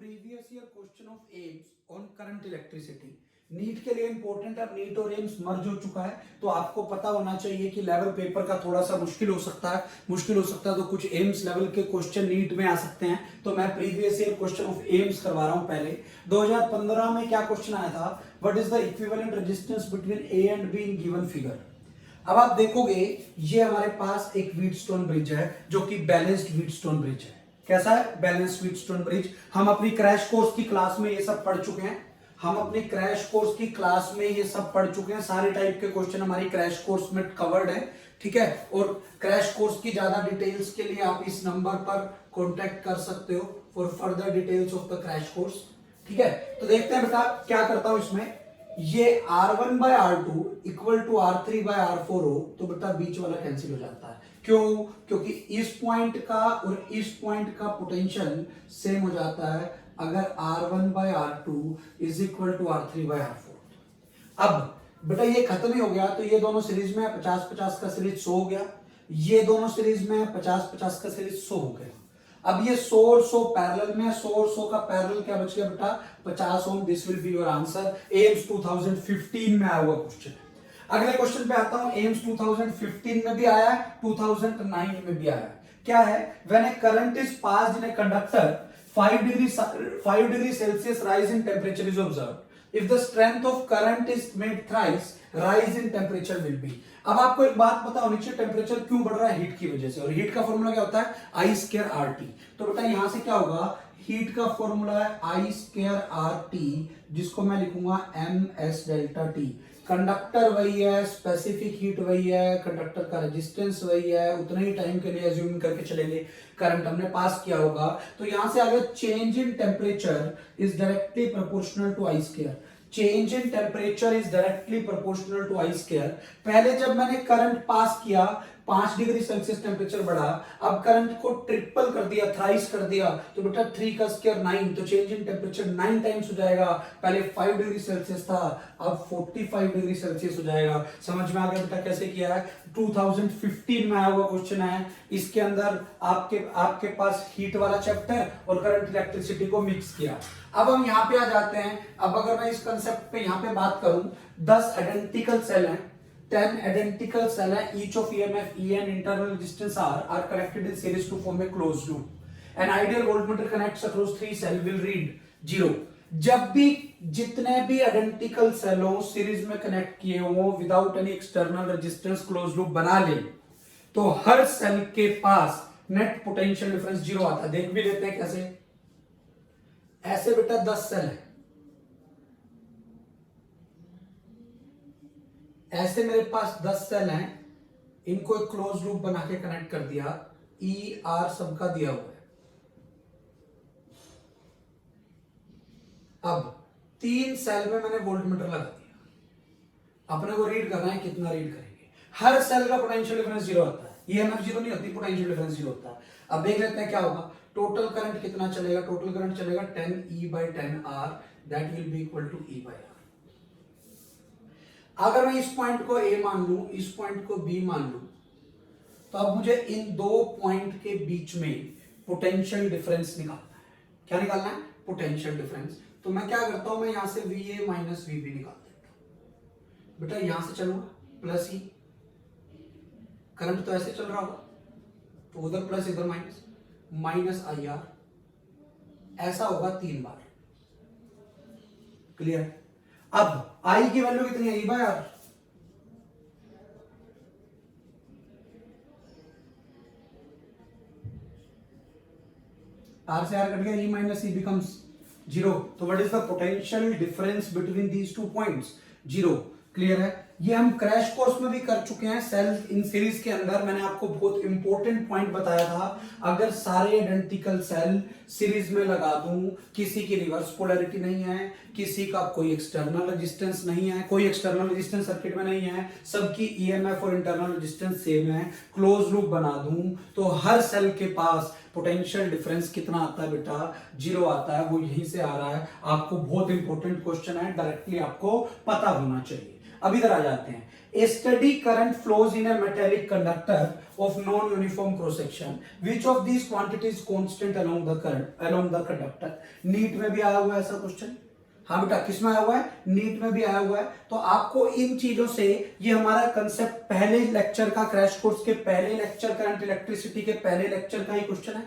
Previous year question of AIIMS on current electricity. NEET के लिए important है। नीट और एम्स मर्ज हो चुका है तो आपको पता होना चाहिए कि लेवल पेपर का थोड़ा सा मुश्किल हो सकता है तो कुछ एम्स लेवल के क्वेश्चन नीट में आ सकते हैं। तो मैं previous year question of AIIMS करवा रहा हूं। पहले 2015 में क्या क्वेश्चन आया था, what is the equivalent resistance between A and be in given figure. अब आप देखोगे ये हमारे पास एक व्हीटस्टोन ब्रिज है जो कि बैलेंस्ड व्हीटस्टोन ब्रिज है। कैसा है? Balanced Wheatstone bridge. हम अपनी क्रैश कोर्स की क्लास में ये सब पढ़ चुके हैं। सारे टाइप के क्वेश्चन हमारी क्रैश कोर्स में कवर्ड है। ठीक है, और क्रैश कोर्स की ज्यादा डिटेल्स के लिए आप इस नंबर पर कांटेक्ट कर सकते हो for further details of the crash course. ठीक है, तो देखते हैं बेटा क्या करता हूं इसमें। ये R1 by R2 equal to R3 by R4 हो तो बेटा बीच वाला कैंसिल हो जाता है। क्यों? क्योंकि इस पॉइंट का और इस पॉइंट का पोटेंशियल सेम हो जाता है अगर R1 by R2 is equal to R3 by R4। अब बेटा ये खत्म ही हो गया तो ये दोनों सीरीज में 50-50 का सीरीज 100 हो गया, ये दोनों सीरीज में 50-50 का सीरीज 100 हो गया। अब ये 100 और 100 पैरेलल में, 100 और 100 का पैरेलल क्या बच गया बेटा? 50 ohm. This will be your answer. AIIMS 2015 में आया हुआ क्वेश्चन। अगले क्वेश्चन पे आता हूं। एम्स 2015 में भी आया है, 2009 में भी आया है। क्या है? When A current is passed in a conductor 5 degree Celsius rise in temperature is observed. If the strength of current is made thrice, rise in temperature will be। अब आपको एक बात पता होनी चाहिए, टेम्परेचर क्यों बढ़ रहा है? हीट की वजह से। और हीट का फॉर्मूला क्या होता है? आई स्क्वायर आर टी। तो बेटा यहां से क्या होगा? हीट का फॉर्मूला है आई स्क्वायर आर टी, जिसको मैं लिखूंगा M S delta T. Conductor वही है, स्पेसिफिक हीट वही है, कंडक्टर का रेजिस्टेंस वही है, उतने ही टाइम के लिए अज्यूम करके चलेंगे करंट हमने पास किया होगा। तो यहां से आगे change in temperature is directly proportional to I square. Change in temperature is directly proportional to I square. पहले जब मैंने करंट पास किया 5 डिग्री सेल्सियस टेम्परेचर बढ़ा, अब करंट को ट्रिपल कर दिया, थ्राइस कर दिया, तो बेटा 3 का स्क्वायर 9, तो चेंज इन टेम्परेचर 9 टाइम्स हो जाएगा। पहले 5 डिग्री सेल्सियस था, अब 45 डिग्री सेल्सियस हो जाएगा। समझ में आ गया बेटा कैसे किया है? 2015 में आया हुआ क्वेश्चन है। इसके अंदर आपके पास हीट वाला चैप्टर और करंट इलेक्ट्रिसिटी को मिक्स किया। अब हम यहाँ पे आ जाते हैं। अब अगर मैं इस कंसेप्ट पे यहाँ पे बात करूं, 10 आइडेंटिकल सेल हैं, 10 identical cell है, each of EMF E and internal resistance R are connected in series to form a closed loop. An ideal voltmeter connects across 3 cell will read 0। जब भी जितने भी आइडेंटिकल सेलों सीरीज में connect किए हों without any external resistance close loop बना ले तो हर सेल के पास नेट पोटेंशियल डिफरेंस 0 आता है। देख भी लेते हैं कैसे। ऐसे बेटा 10 सेल है, ऐसे मेरे पास 10 सेल हैं, इनको एक क्लोज लूप बना के कनेक्ट कर दिया, ई आर सबका दिया हुआ है। अब 3 सेल में मैंने वोल्टमीटर लगा दिया। अपने को रीड करना है, कितना रीड करेंगे। हर सेल का पोटेंशियल डिफरेंस 0 आता है, ईएमएफ 0 नहीं होती, पोटेंशियल डिफरेंस 0 होता है। अब देख लेते हैं क्या होगा। टोटल करंट कितना चलेगा? टोटल करंट चलेगा 10E/10R, that will be equal to E/R। अगर मैं इस पॉइंट को A मान लूं, इस पॉइंट को B मान लूं, तो अब मुझे इन दो पॉइंट के बीच में पोटेंशियल डिफरेंस निकालना है। क्या निकालना है? Potential difference. तो मैं क्या करता हूं, मैं यहां से VA माइनस VB निकाल देता हूं। बेटा यहां से चलूंगा प्लस E, करंट तो ऐसे चल रहा होगा तो उधर प्लस इधर माइनस IR, ऐसा होगा 3 बार। क्लियर? अब I की वैल्यू कितनी है? E/R। R से R कट गया, E माइनस E बिकम्स 0। तो what is the potential difference between these 2 points? 0। Clear है? ये हम क्रैश कोर्स में भी कर चुके हैं। सेल इन सीरीज के अंदर मैंने आपको बहुत इंपॉर्टेंट पॉइंट बताया था, अगर सारे आइडेंटिकल सेल सीरीज में लगा दूं, किसी की रिवर्स पोलैरिटी नहीं है, किसी का कोई एक्सटर्नल रेजिस्टेंस नहीं है, कोई एक्सटर्नल रेजिस्टेंस सर्किट में नहीं है, सबकी ईएमएफ और इंटरनल रेजिस्टेंस सेम है, क्लोज लूप बना दूं तो हर सेल के पास पोटेंशियल डिफरेंस कितना आता है बेटा? 0 आता है। वो यहीं से आ रहा है। आपको बहुत इंपॉर्टेंट क्वेश्चन है, डायरेक्टली आपको पता होना चाहिए। अब इधर आ जाते हैं। A steady current flows in a metallic conductor of non-uniform cross section. Which of these quantities constant along the current along the conductor? NEET में भी आया हुआ है ऐसा क्वेश्चन। हाँ बेटा, किसमें आया हुआ है? नीट में भी आया हुआ है। तो आपको इन चीजों से, ये हमारा कंसेप्ट पहले लेक्चर का, क्रैश कोर्स के पहले लेक्चर, करंट इलेक्ट्रिसिटी के पहले लेक्चर का ही क्वेश्चन है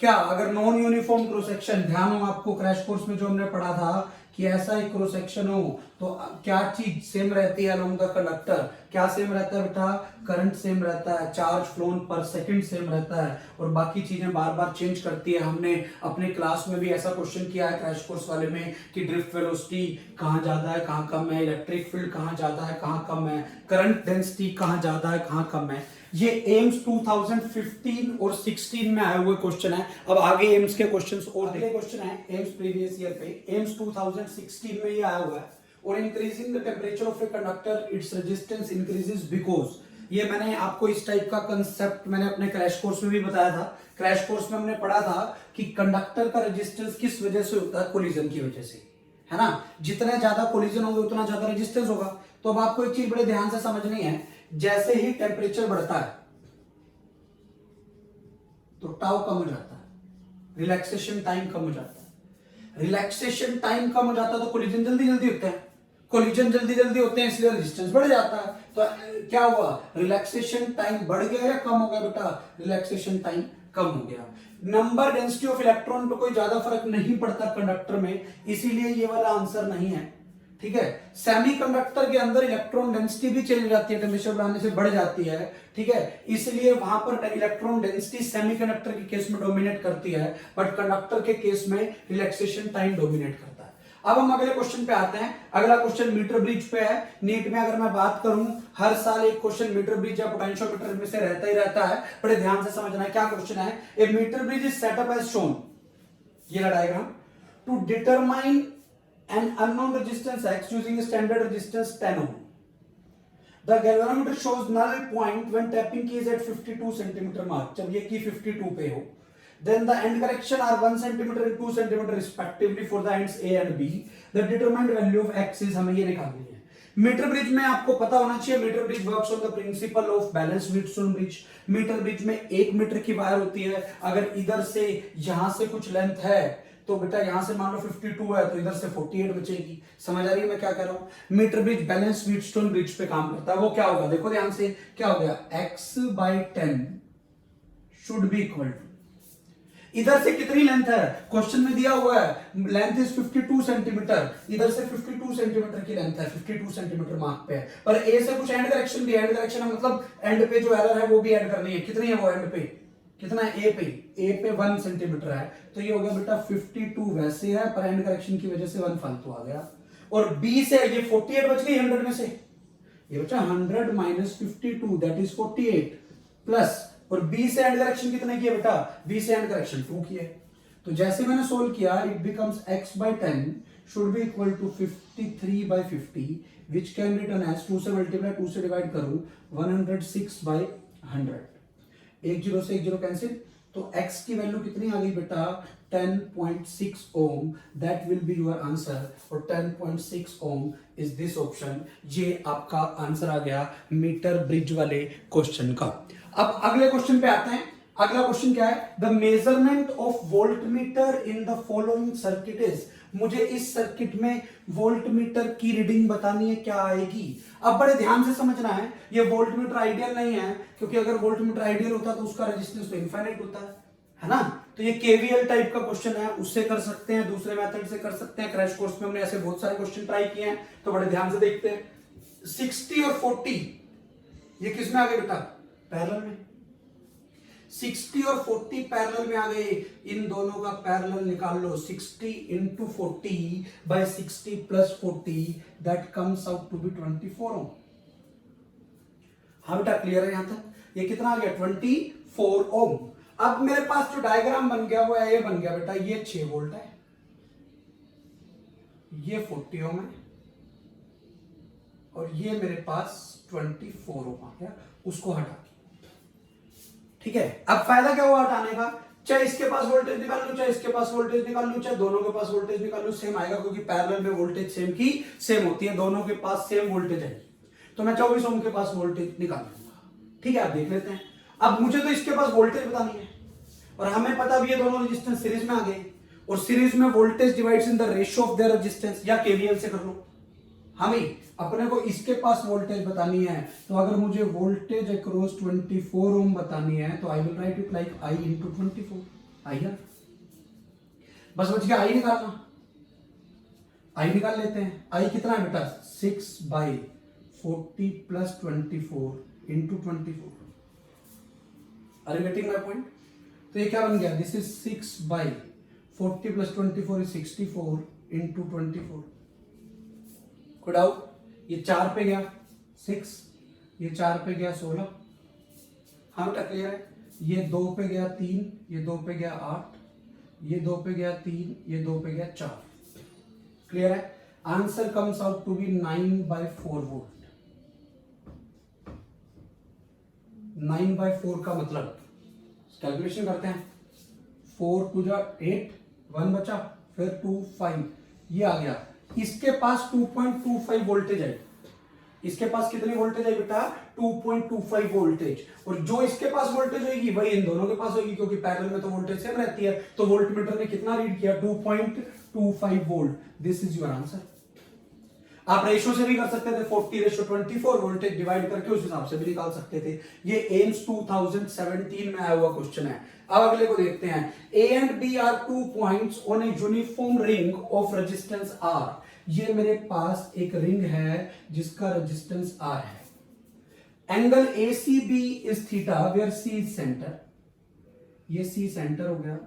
क्या? अगर नॉन यूनिफॉर्म क्रॉस सेक्शन, ध्यान हो आपको क्रैश कोर्स में जो हमने पढ़ा था कि ऐसा ही क्रॉस सेक्शन हो तो क्या चीज सेम रहती है अलोंग द कंडक्टर? क्या सेम रहता है बेटा? करंट सेम रहता है, चार्ज फ्लोन पर सेकंड सेम रहता है, और बाकी चीजें बार बार चेंज करती है। हमने अपने क्लास में भी ऐसा क्वेश्चन किया है क्रैश कोर्स वाले में कि ड्रिफ्ट वेलोसिटी कहाँ ज्यादा है कहाँ कम है, इलेक्ट्रिक फील्ड कहाँ ज्यादा है कहाँ कम है, करंट डेंसिटी कहाँ ज्यादा है कहाँ कम है। ये एम्स 2015 और 16 में आए हुए क्वेश्चन है। अब आगे एम्स के क्वेश्चंस और अगले क्वेश्चन है एम्स प्रीवियस ईयर पे। एम्स 2016 में ये आया हुआ है, और increasing the temperature of a conductor its resistance increases because, ये मैंने आपको इस टाइप का कंसेप्ट मैंने अपने क्रैश कोर्स में भी बताया था। क्रैश कोर्स में हमने पढ़ा था कि कंडक्टर का रेजिस्टेंस किस वजह से होता है? कोलिजन की वजह से, है ना। जितने ज्यादा कोलिजन होंगे उतना ज्यादा रेजिस्टेंस होगा। तो अब आपको एक चीज बड़े ध्यान से समझनी है, जैसे ही टेम्परेचर बढ़ता है तो टाउ कम हो जाता है, रिलैक्सेशन टाइम कम हो जाता है। रिलैक्सेशन टाइम कम हो जाता है तो कोलिजन जल्दी जल्दी होते हैं, कोलिजन जल्दी जल्दी होते हैं, इसलिए रेजिस्टेंस बढ़ जाता है। तो क्या हुआ? रिलैक्सेशन टाइम बढ़ गया या कम हो गया बेटा? रिलैक्सेशन टाइम कम हो गया। नंबर डेंसिटी ऑफ इलेक्ट्रॉन पे कोई ज्यादा फर्क नहीं पड़ता कंडक्टर में, इसीलिए ये वाला आंसर नहीं है। ठीक है, सेमीकंडक्टर के अंदर इलेक्ट्रॉन डेंसिटी भी चली जाती है, टेम्परेचर बढ़ाने से बढ़ जाती है। ठीक है, इसलिए वहां पर इलेक्ट्रॉन डेंसिटी सेमीकंडक्टर के केस में डोमिनेट करती है, बट कंडक्टर के केस में रिलैक्सेशन टाइम डोमिनेट करता है। अब हम अगले क्वेश्चन पे आते हैं। अगला क्वेश्चन मीटर ब्रिज पे है। नीट में अगर मैं बात करूं, हर साल एक क्वेश्चन मीटर ब्रिज या पोटेंशियोमीटर में से रहता ही रहता है। बड़े ध्यान से समझना है क्या क्वेश्चन है। A metre bridge is set up as shown, ये diagram, to determine an unknown resistance X using a standard resistance 10 ohm. The galvanometer shows null point when tapping key is at 52 centimeter mark. जब ये की 52 पे हो, then the end correction are 1 centimeter and 2 centimeter respectively for the ends A and B. The determined value of X is, हमें ये निकालनी है। Metre bridge में आपको पता होना चाहिए, metre bridge works on the principle of balance Wheatstone bridge. Metre bridge में 1 मीटर की वायर होती है। अगर इधर से यहां से कुछ लेंथ है तो बेटा यहां से मान लो 52 है तो इधर से 48 बचेगी। समझ आ रही है मैं क्या कह रहा हूं? Metre bridge balance Wheatstone bridge पे काम करता है। वो क्या होगा देखो ध्यान से, क्या हो गया? x/10 should be equal to, इधर से कितनी लेंथ है क्वेश्चन में दिया हुआ है, लेंथ इज 52 सेंटीमीटर, इधर से 52 सेंटीमीटर की लेंथ है, 52 सेंटीमीटर मार्क पे है। पर ए से कुछ एंड करेक्शन भी, एंड करेक्शन मतलब एंड पे जो एरर है वो भी ऐड करनी है। कितनी है वो एंड पे? कितना है? ए पे 1 सेंटीमीटर है, तो ये होगा बेटा 52 वैसे है, पर एंड करेक्शन की वजह से 1 फालतू आ गया। और बी से ये 48 बच गई 100 में से, ये बचा 100 माइनस 52 दैट इज 48 प्लस, और बी से एंड करेक्शन कितने की है बेटा? बी से एंड करेक्शन 2 की है। तो जैसे मैंने सोल्व किया, it becomes x/10 should be equal to 53/50 which can return as 2 से मल्टीप्लाई 2 से डिवाइड करूं 106/100। एक जीरो से एक जीरो कैंसिल, तो x की वैल्यू कितनी आ गई बेटा? 10.6 ohm. That will be your answer, और 10.6 ओम इज दिस ऑप्शन। ये आपका आंसर आ गया मीटर ब्रिज वाले क्वेश्चन का। अब अगले क्वेश्चन पे आते हैं। अगला क्वेश्चन क्या है? The measurement of voltmeter in the following circuit is, मुझे इस सर्किट में वोल्टमीटर की रीडिंग बतानी है, क्या आएगी? अब बड़े ध्यान से समझना है, ये वोल्टमीटर आइडियल नहीं है, क्योंकि अगर वोल्टमीटर आइडियल होता तो उसका रेजिस्टेंस तो इनफाइनाइट होता है ना। तो ये केवीएल टाइप का क्वेश्चन है, उससे कर सकते हैं, दूसरे मेथड से कर सकते हैं। क्रैश कोर्स में हमने ऐसे बहुत सारे क्वेश्चन ट्राई किए हैं, तो बड़े ध्यान से देखते हैं। 60 और 40 ये किस में आ गए बेटा? पैरेलल में। 60 और 40 पैरेलल में आ गए, इन दोनों का पैरेलल निकाल लो। 60 into 40 by 60 plus 40 that comes out to be 24 ohm. हाँ बेटा क्लियर है यहां तक? ये कितना आ गया? 24 ओम। अब मेरे पास जो डायग्राम बन गया वो ये बन गया बेटा, ये 6 वोल्ट है, ये 40 ओम है, और ये मेरे पास 24 ओम आ गया। उसको हटा के, ठीक है। अब फायदा क्या हुआ हटाने का? चाहे इसके पास वोल्टेज निकाल लो, चाहे इसके पास वोल्टेज निकाल लो, चाहे दोनों के पास वोल्टेज निकाल लो, सेम आएगा, क्योंकि पैरेलल में वोल्टेज सेम की सेम होती है, दोनों के पास सेम वोल्टेज है। तो मैं 24 ओम के पास वोल्टेज निकाल लूंगा। ठीक है, आप देख लेते हैं। अब मुझे तो इसके पास वोल्टेज बतानी है और हमें पता भी ये दोनों रेजिस्टेंस सीरीज में आ गए और सीरीज में voltage divides in the ratio of their resistance, या केवीएल से कर लो। हमें अपने को इसके पास वोल्टेज बतानी है, तो अगर मुझे वोल्टेज अक्रॉस 24 ओम बतानी है तो I will write it like I into 24। आई है, बस बच गया आई निकालना। आई निकाल लेते हैं। आई कितना है बेटा, 6/40 plus 24 into 24। Are you getting my point? तो ये क्या बन गया, this is 6/40 plus 24 is 64 into 24। कोई डाउट? ये 4 पे गया 6, ये 4 पे गया 16। हाँ बेटा क्लियर है। ये 2 पे गया 3, ये 2 पे गया 8, ये 2 पे गया 3, ये 2 पे गया 4। क्लियर है? Answer comes out to be 9/4 volt. 9/4 का मतलब कैलकुलेशन करते हैं। 4 टू जा 8, 1 बचा, फिर 2 5, ये आ गया। इसके पास 2.25 वोल्टेज है। इसके पास कितनी वोल्टेज है बेटा, 2.25 वोल्टेज। और जो इसके पास वोल्टेज होगी वही इन दोनों के पास होगी, क्योंकि पैरेलल में तो वोल्टेज सेम रहती है। तो वोल्टमीटर ने कितना रीड किया, 2.25 volt. This is your answer. आप रेशियो से भी कर सकते थे, 40:24 वोल्टेज डिवाइड करके उस हिसाब से भी निकाल सकते थे। ये एम्स 2017 में आया हुआ क्वेश्चन है। अब अगले को देखते हैं। A and B are 2 points on a uniform ring of resistance R. ये मेरे पास एक रिंग है जिसका रेजिस्टेंस आर है। Angle A C B is theta where C is centre. ये सी सेंटर हो गया,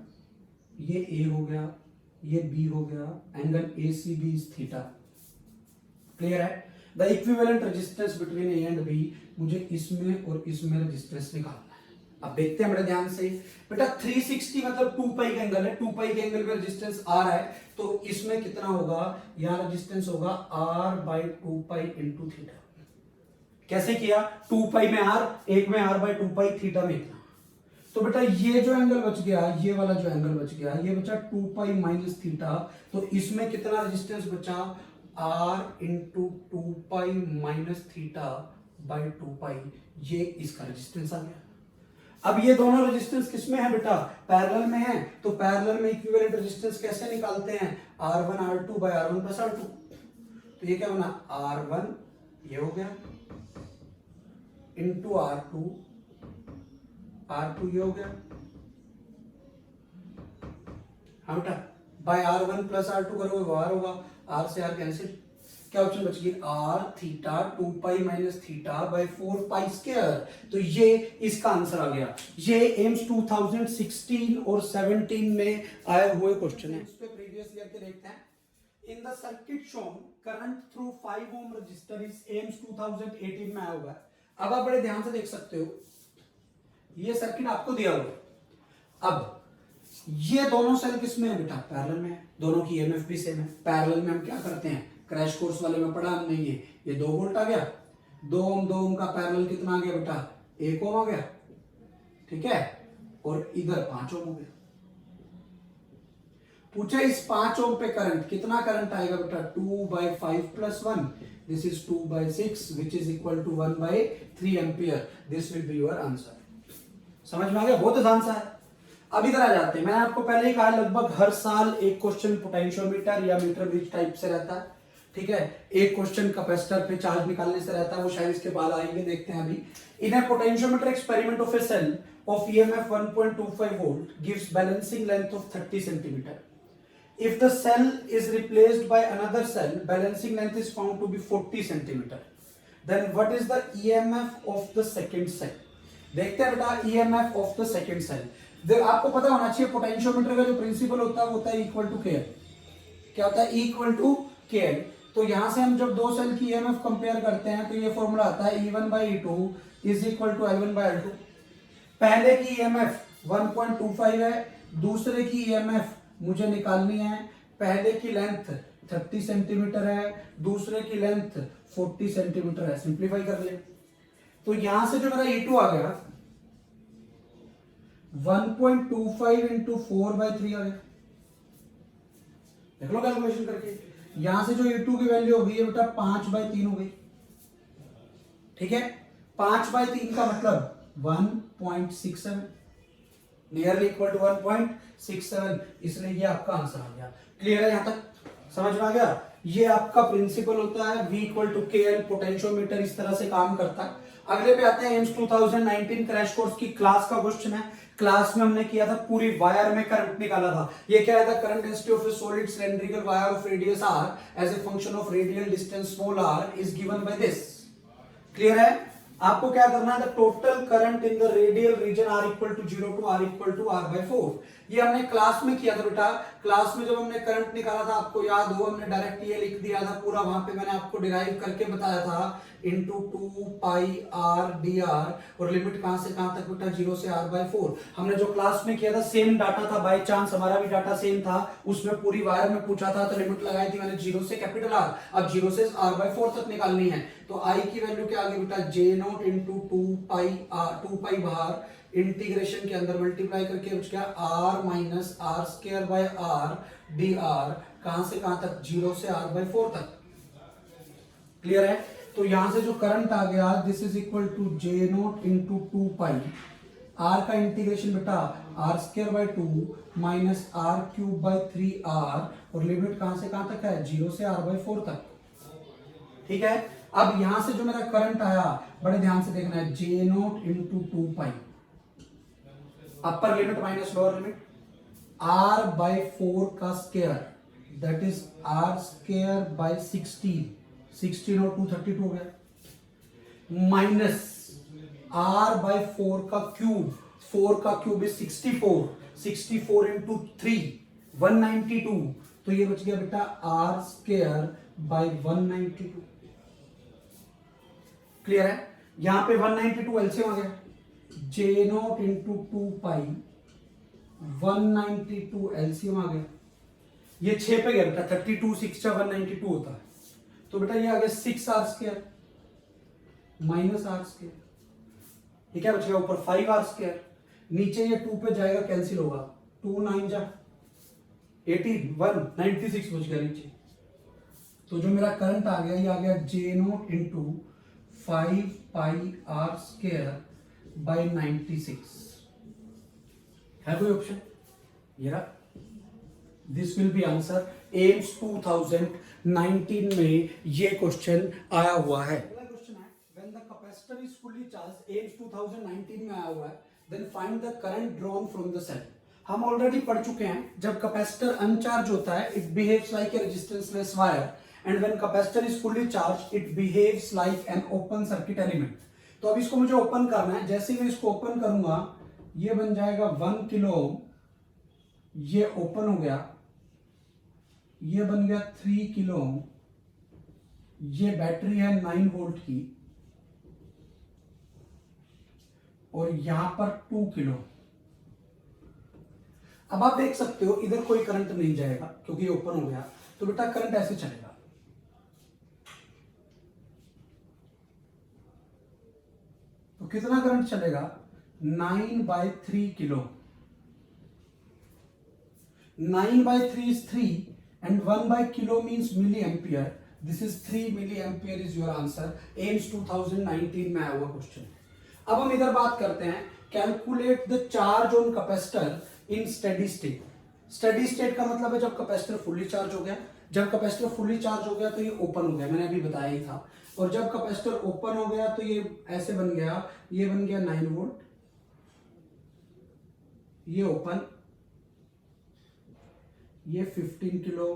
ये ए हो गया, ये बी हो गया। Angle A C B is theta. Clear है? The equivalent resistance between A and B, मुझे इसमें और इसमें रेजिस्टेंस निकालना है। अब देखते हैं बड़े ध्यान से बेटा। 360 मतलब 2 पाई का एंगल है, 2 पाई के एंगल पे रेजिस्टेंस आर है, तो इसमें कितना होगा, यहां रेजिस्टेंस होगा r/2 पाई इंटू थीटा। कैसे किया, 2 पाई में आर, एक में r/2 पाई, थीटा में इतना। तो बेटा ये जो एंगल बच गया, ये वाला जो एंगल बच गया, ये बचा 2 पाई माइनस थीटा। तो इसमें कितना रेजिस्टेंस बचा, r into 2 pi minus theta by 2 पाई। ये इसका रेजिस्टेंस आ गया। अब ये दोनों रेजिस्टेंस किसमें है बेटा, पैरेलल में है। तो पैरेलल में इक्विवेलेंट रेजिस्टेंस कैसे निकालते हैं, R1 R2 bye R1 plus R2। तो ये क्या बना, R1 ये हो गया इंटू R2, R2 ये हो गया। हाँ बेटा, बाय R1 प्लस R2 करोगे वो R होगा, R से R कैंसिल। क्या ऑप्शन बच गई, R theta 2 pi minus theta by 4 pi square. तो ये इसका आंसर आ गया। ये एम्स 2016 और 17 में आए हुए क्वेश्चन है। इस पे प्रीवियस ईयर के देखते हैं। In the circuit shown current through 5 ohm resistor is AIIMS 2018 में आया हुआ है। अब आप बड़े ध्यान से देख सकते हो, ये सर्किट आपको दिया हुआ। अब ये दोनों सेल किसमें है बेटा, पैरेलल में है। दोनों की ईएमएफ भी सेम है। पैरेलल में हम क्या करते हैं, क्रैश कोर्स वाले में पढ़ा हमने, ये 2 वोल्ट आ गया, 2 ओम का पैरेलल कितना आ गया बेटा, 1 ओम आ गया। ठीक है, और इधर 5 ओम हो गया। पूछा इस 5 ओम पे करंट कितना करंट आएगा बेटा, 2/5 plus 1, this is 2/6 which is equal to 1/3 ampere. This will be your answer. समझ में आ गया, बहुत आसान सा है। अब इधर आ जाते हैं। मैंने आपको पहले ही कहा लगभग हर साल एक क्वेश्चन पोटेंशियोमीटर या मीटर ब्रिज टाइप से रहता है। ठीक है, एक क्वेश्चन कैपेसिटर पे चार्ज निकालने से रहता है, वो शायद इसके बाद आएंगे, देखते हैं अभी। In a potentiometer experiment of a cell of EMF 1.25 volt gives balancing length of 30 centimetre. If the cell is replaced by another cell, balancing length is found to be 40 centimeter. Then what is the EMF of the second cell? देखते हैं बेटा EMF of the second cell। देख आपको पता होना चाहिए potentiometer का जो प्रिंसिपल होता है वो होता है इक्वल टू KL। क्या होता है, इक्वल टू KL। तो यहां से हम जब दो सेल की EMF कंपेयर करते हैं तो ये फॉर्मूला आता है E1/E2 is equal to L1/L2। पहले की EMF 1.25 है, दूसरे की EMF मुझे निकालनी है। पहले की लेंथ 30 सेंटीमीटर है, दूसरे की लेंथ 40 सेंटीमीटर है। सिंप्लीफाई कर ले तो यहां से जो मेरा E2 आ गया 1.25 इंटू 4/3 आ गया। देख लो कैलकुलेशन करके। यहां से जो E2 की वैल्यू हो गई है बेटा 5/3 हो गई। ठीक है, 5/3 का मतलब 1.67, नियरली इक्वल टू 1.67, इसलिए ये आपका आंसर आ गया। क्लियर है, यहां तक समझ में आ गया? ये आपका प्रिंसिपल होता है V equal to KL, potentiometer इस तरह से काम करता है। अगले पे आते हैं एम्स 2019 क्रैश कोर्स की क्लास का क्वेश्चन है। क्लास में हमने किया था पूरी वायर में करंट निकाला था। ये क्या है था, current density of a solid cylindrical wire of radius r as a function of radial distance small r is given by this. Clear है? आपको क्या करना है, the total current in the radial region R equal to 0 to R equal to r/4। ये हमने class में किया था बेटा। क्लास में जब हमने करंट निकाला था, आपको याद हो, हमने डायरेक्ट ये लिख दिया था पूरा, वहां पे मैंने आपको डिराइव करके बताया था इंटू 2πr/dr, और लिमिट कहां से कहां तक बेटा, 0 से r/4। हमने जो क्लास में किया था सेम डाटा था, बाय चांस हमारा भी डाटा सेम था, उसमें पूरी वायर में पूछा था तो लिमिट लगाई थी मैंने 0 से कैपिटल R। अब 0 से r/4 तक निकालनी है, तो I की वैल्यू क्या आ गई बेटा, J0 इंटू 2π बाहर, इंटीग्रेशन के अंदर मल्टीप्लाई करके बच गया r minus R square by r dr, कहां से कहां तक, 0 से r/4 तक। क्लियर है? तो यहां से जो करंट आ गया, this is equal to J0 into 2π, r का इंटीग्रेशन बेटा r square by 2 minus r cube by 3r, और लिमिट कहां से कहां तक है, 0 से r/4 तक। ठीक है, अब यहां से जो मेरा करंट आया, बड़े ध्यान से देखना है, J0 into 2π, upper limit minus lower limit, r/4 का square, that is r square by 16 और 2 32 हो गया, माइनस r/4 का क्यूब, 4 का क्यूब इज 64 इंटू 3 192, तो ये बच गया बेटा r स्क्वायर बाय 192। क्लियर है? यहां पे 192 एलसीएम आ गया, J0 इंटू 2π, 192 एलसीएम आ गया, ये 6 पे गया बेटा, 32 6 192 होता है, तो बेटा ये आ गया 6r square minus r square, ये क्या बच गया ऊपर 5r स्क्वायर, नीचे ये 2 पे जाएगा कैंसिल होगा, 2 9 जा 18 196 बच गया नीचे। तो जो मेरा करंट आ गया, ये आ गया J0 into 5πr square by 96। है कोई ऑप्शन? ये रहा, this will B answer. AIIMS 2019 में ये क्वेश्चन आया हुआ है। अगला क्वेश्चन है, when the capacitor is fully charge, AIIMS 2019 में आया हुआ है, then find the current drawn from the cell. हम ऑलरेडी पढ़ चुके हैं, जब कैपेसिटर अनचार्ज होता है, it behaves like a resistanceless wire, and when capacitor is fully charged it behaves like an open circuit element। तो अब इसको मुझे ओपन करना है, जैसे ही मैं इसको ओपन करूंगा, ये बन जाएगा 1 किलो ओम, ये ओपन हो गया, ये बन गया 3 किलो ओम, ये बैटरी है 9 वोल्ट की, और यहां पर 2 किलो। अब आप देख सकते हो इधर कोई करंट नहीं जाएगा क्योंकि ये ओपन हो गया, तो बेटा करंट ऐसे चलेगा, तो कितना करंट चलेगा, 9/3 kilo, 9/3 is 3 and 1/kilo means milliampere, this is 3 milliampere is your answer। AIIMS 2019 में आया हुआ क्वेश्चन। अब हम इधर बात करते हैं, calculate the charge on capacitor in steady state. Steady state का मतलब है जब कैपेसिटर फुल्ली चार्ज हो गया, जब कैपेसिटर फुल्ली चार्ज हो गया तो ये ओपन हो गया, मैंने अभी बताया ही था, और जब कैपेसिटर ओपन हो गया तो ये ऐसे बन गया, ये बन गया 9 वोल्ट, ये ओपन, ये 15 किलो,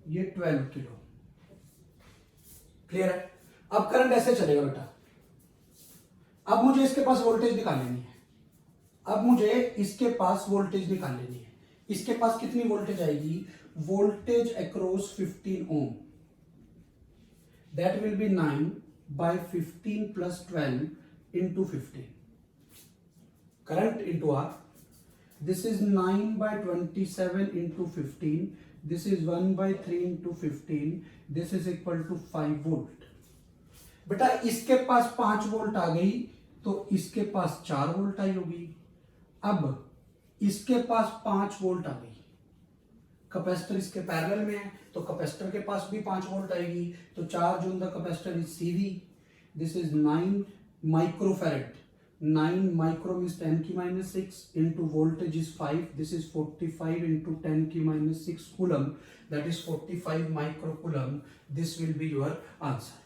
ये 12 किलो। क्लियर है? अब करंट ऐसे चलेगा बेटा। अब मुझे इसके पास वोल्टेज निकाल लेनी है, अब मुझे इसके पास वोल्टेज निकाल लेनी है। इसके पास कितनी वोल्टेज आएगी, voltage across 15 ohm, that will be 9/15 plus 12 into 15, current into R, this is 9/27 into 15, this is 1/3 into 15, this is equal to 5 volt. बेटा इसके पास 5 वोल्ट आ गई तो इसके पास 4 वोल्ट आई होगी, अब इसके पास 5 वोल्ट आ गई कैपेसिटर इसके पैरेलल में है तो कैपेसिटर के पास भी 5 वोल्ट आएगी, तो charge on the capacitor is CV, this is 9 microfarad, 9 micro means 10 की minus 6 into voltage is 5, this is 45 into 10 की minus 6 coulomb, that is 45 micro coulomb, this will be your answer।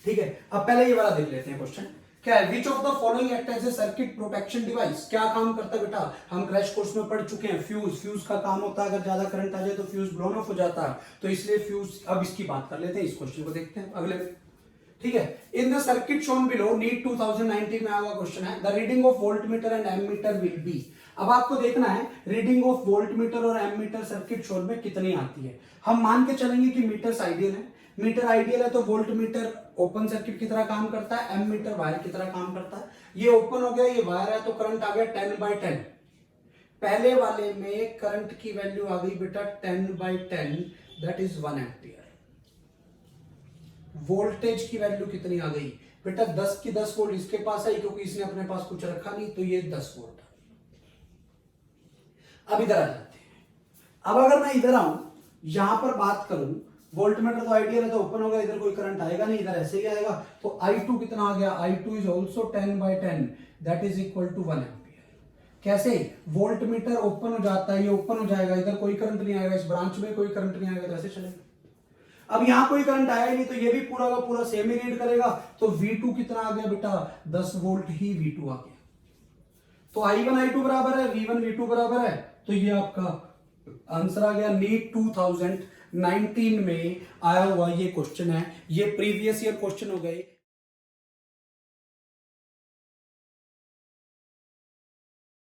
ठीक है, अब पहले ये वाला देख लेते हैं क्वेश्चन क्या है। Which of the following act as a circuit protection device, क्या काम करता है बेटा, हम क्रैश कोर्स में पढ़ चुके हैं। फ्यूज का काम होता है, अगर ज्यादा करंट आ जाए तो फ्यूज ब्लोन ऑफ हो जाता है, तो इसलिए फ्यूज, अब इसकी बात कर लेते हैं, इस क्वेश्चन को देखते हैं अगले। ठीक है, in the circuit shown below, NEET 2019 में आया हुआ क्वेश्चन है, the reading of voltmeter and ammeter will be. अब आपको देखना है रीडिंग ऑफ वोल्टमीटर और एमीटर सर्किट शोन में कितनी आती है। हम मान के चलेंगे कि मीटर्स आइडियल है, मीटर आइडियल है तो वोल्टमीटर ओपन सर्किट की तरह काम करता है, एमीटर वायर की तरह काम करता है। ये ओपन हो गया, ये वायर है, तो करंट आ गया 10/10। पहले वाले में करंट की वैल्यू आ गई बेटा 10/10, दैट इज 1 एम्पियर। वोल्टेज की वैल्यू कितनी आ गई बेटा, 10 की 10 वोल्ट इसके पास है क्योंकि इसने अपने पास कुछ रखा नहीं, तो ये 10 वोल्ट। अब इधर आ जाते हैं। अब अगर मैं इधर आऊं, यहां पर बात करूं, वोल्टमीटर तो आइडियल है तो ओपन होगा, इधर कोई करंट आएगा नहीं, इधर ऐसे ही आएगा, तो I2 कितना आ गया, I2 is also 10/10, that is equal to 1 ampere. कैसे, वोल्टमीटर ओपन हो जाता है, ये ओपन हो जाएगा, इधर कोई करंट नहीं आएगा, इस ब्रांच में कोई करंट नहीं आएगा, तो ऐसे चलेगा। अब यहां कोई करंट आया नहीं, तो ये भी पूरा का पूरा सेम ही रीड करेगा, तो V2 कितना आ गया बेटा, 10 वोल्ट ही V2 आ गया। तो I1 I2 बराबर है, V1 V2 बराबर है, तो ये आपका आंसर आ गया। नीट 2019 में आया हुआ ये क्वेश्चन है, ये प्रीवियस ईयर क्वेश्चन हो गए।